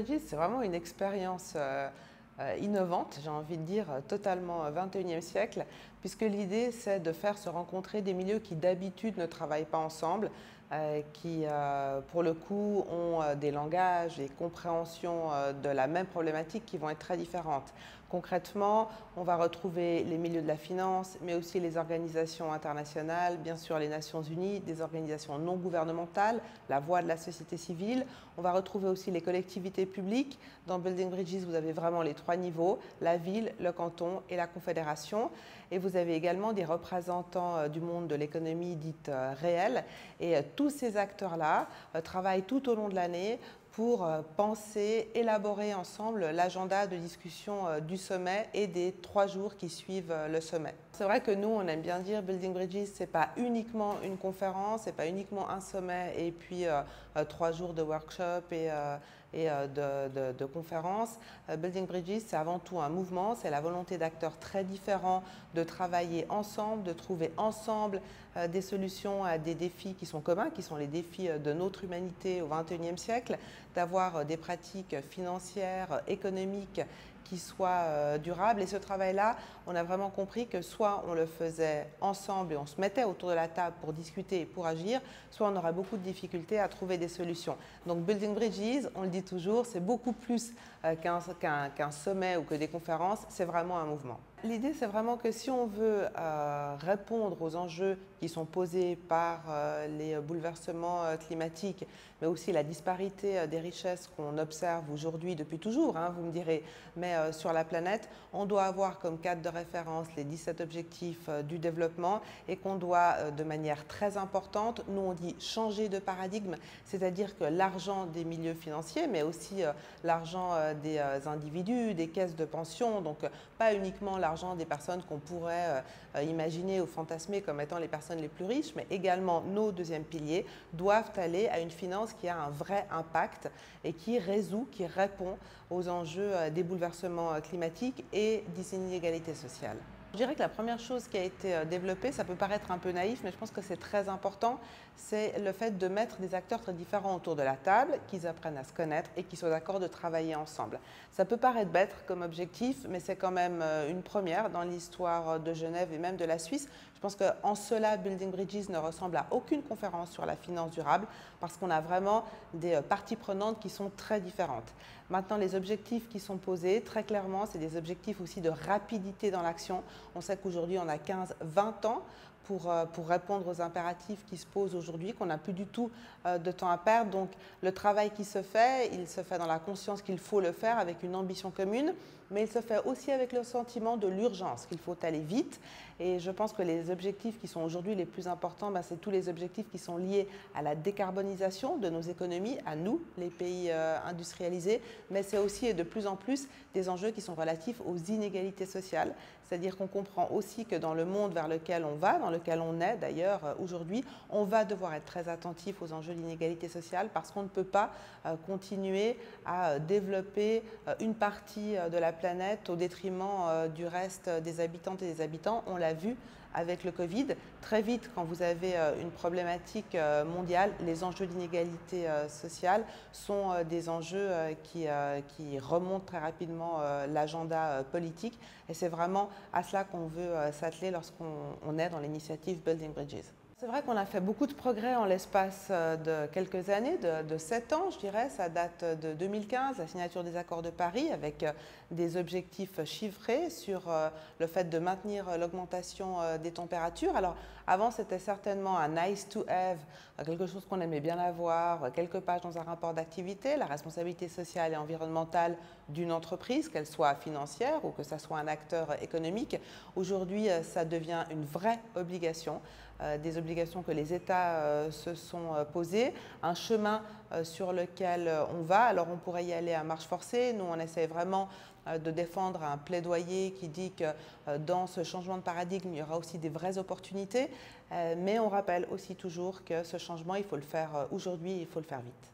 Bridges, c'est vraiment une expérience innovante, j'ai envie de dire totalement 21e siècle, puisque l'idée c'est de faire se rencontrer des milieux qui d'habitude ne travaillent pas ensemble, qui pour le coup ont des langages et compréhensions de la même problématique qui vont être très différentes. Concrètement, on va retrouver les milieux de la finance, mais aussi les organisations internationales, bien sûr les Nations Unies, des organisations non gouvernementales, la voix de la société civile. On va retrouver aussi les collectivités publiques. Dans Building Bridges, vous avez vraiment les trois niveaux, la ville, le canton et la confédération. Et vous avez également des représentants du monde de l'économie dite réelle. Et tous ces acteurs-là travaillent tout au long de l'année pour penser, élaborer ensemble l'agenda de discussion du sommet et des 3 jours qui suivent le sommet. C'est vrai que nous, on aime bien dire Building Bridges, c'est pas uniquement une conférence, c'est pas uniquement un sommet et puis 3 jours de workshop et de conférences. Building Bridges, c'est avant tout un mouvement, c'est la volonté d'acteurs très différents de travailler ensemble, de trouver ensemble des solutions à des défis qui sont communs, qui sont les défis de notre humanité au XXIe siècle, d'avoir des pratiques financières, économiques qui soient durables. Et ce travail-là, on a vraiment compris que soit on le faisait ensemble et on se mettait autour de la table pour discuter et pour agir, soit on aurait beaucoup de difficultés à trouver des solutions. Donc Building Bridges, on le dit toujours, c'est beaucoup plus qu'un sommet ou que des conférences, c'est vraiment un mouvement. L'idée, c'est vraiment que si on veut répondre aux enjeux qui sont posés par les bouleversements climatiques, mais aussi la disparité des richesses qu'on observe aujourd'hui depuis toujours, hein, vous me direz, mais sur la planète, on doit avoir comme cadre de référence les 17 objectifs du développement et qu'on doit, de manière très importante, nous on dit changer de paradigme, c'est-à-dire que l'argent des milieux financiers, mais aussi l'argent des individus, des caisses de pension, donc pas uniquement l'argent des personnes qu'on pourrait imaginer ou fantasmer comme étant les personnes les plus riches, mais également nos deuxièmes piliers doivent aller à une finance qui a un vrai impact et qui résout, qui répond aux enjeux des bouleversements climatiques et des inégalités sociales. Je dirais que la première chose qui a été développée, ça peut paraître un peu naïf, mais je pense que c'est très important, c'est le fait de mettre des acteurs très différents autour de la table, qu'ils apprennent à se connaître et qu'ils soient d'accord de travailler ensemble. Ça peut paraître bête comme objectif, mais c'est quand même une première dans l'histoire de Genève et même de la Suisse. Je pense qu'en cela, Building Bridges ne ressemble à aucune conférence sur la finance durable parce qu'on a vraiment des parties prenantes qui sont très différentes. Maintenant, les objectifs qui sont posés, très clairement, c'est des objectifs aussi de rapidité dans l'action. On sait qu'aujourd'hui, on a 15-20 ans pour répondre aux impératifs qui se posent aujourd'hui, qu'on n'a plus du tout de temps à perdre. Donc, le travail qui se fait, il se fait dans la conscience qu'il faut le faire avec une ambition commune, mais il se fait aussi avec le sentiment de l'urgence, qu'il faut aller vite. Et je pense que les objectifs qui sont aujourd'hui les plus importants, c'est tous les objectifs qui sont liés à la décarbonisation de nos économies, à nous, les pays industrialisés, mais c'est aussi et de plus en plus des enjeux qui sont relatifs aux inégalités sociales. C'est-à-dire qu'on comprend aussi que dans le monde vers lequel on va, dans lequel on est d'ailleurs aujourd'hui, on va devoir être très attentif aux enjeux d'inégalité sociale parce qu'on ne peut pas continuer à développer une partie de la planète au détriment du reste des habitantes et des habitants. On l'a vu avec le Covid. Très vite, quand vous avez une problématique mondiale, les enjeux d'inégalité sociale sont des enjeux qui remontent très rapidement l'agenda politique. Et c'est vraiment à cela qu'on veut s'atteler lorsqu'on est dans l'initiative Building Bridges. C'est vrai qu'on a fait beaucoup de progrès en l'espace de quelques années, de 7 ans je dirais, ça date de 2015, la signature des accords de Paris avec des objectifs chiffrés sur le fait de maintenir l'augmentation des températures. Alors avant c'était certainement un nice to have, quelque chose qu'on aimait bien avoir, quelques pages dans un rapport d'activité, la responsabilité sociale et environnementale d'une entreprise, qu'elle soit financière ou que ça soit un acteur économique. Aujourd'hui ça devient une vraie obligation, des obligations que les États se sont posées, un chemin sur lequel on va. Alors on pourrait y aller à marche forcée. Nous, on essaie vraiment de défendre un plaidoyer qui dit que dans ce changement de paradigme, il y aura aussi des vraies opportunités. Mais on rappelle aussi toujours que ce changement, il faut le faire aujourd'hui, il faut le faire vite.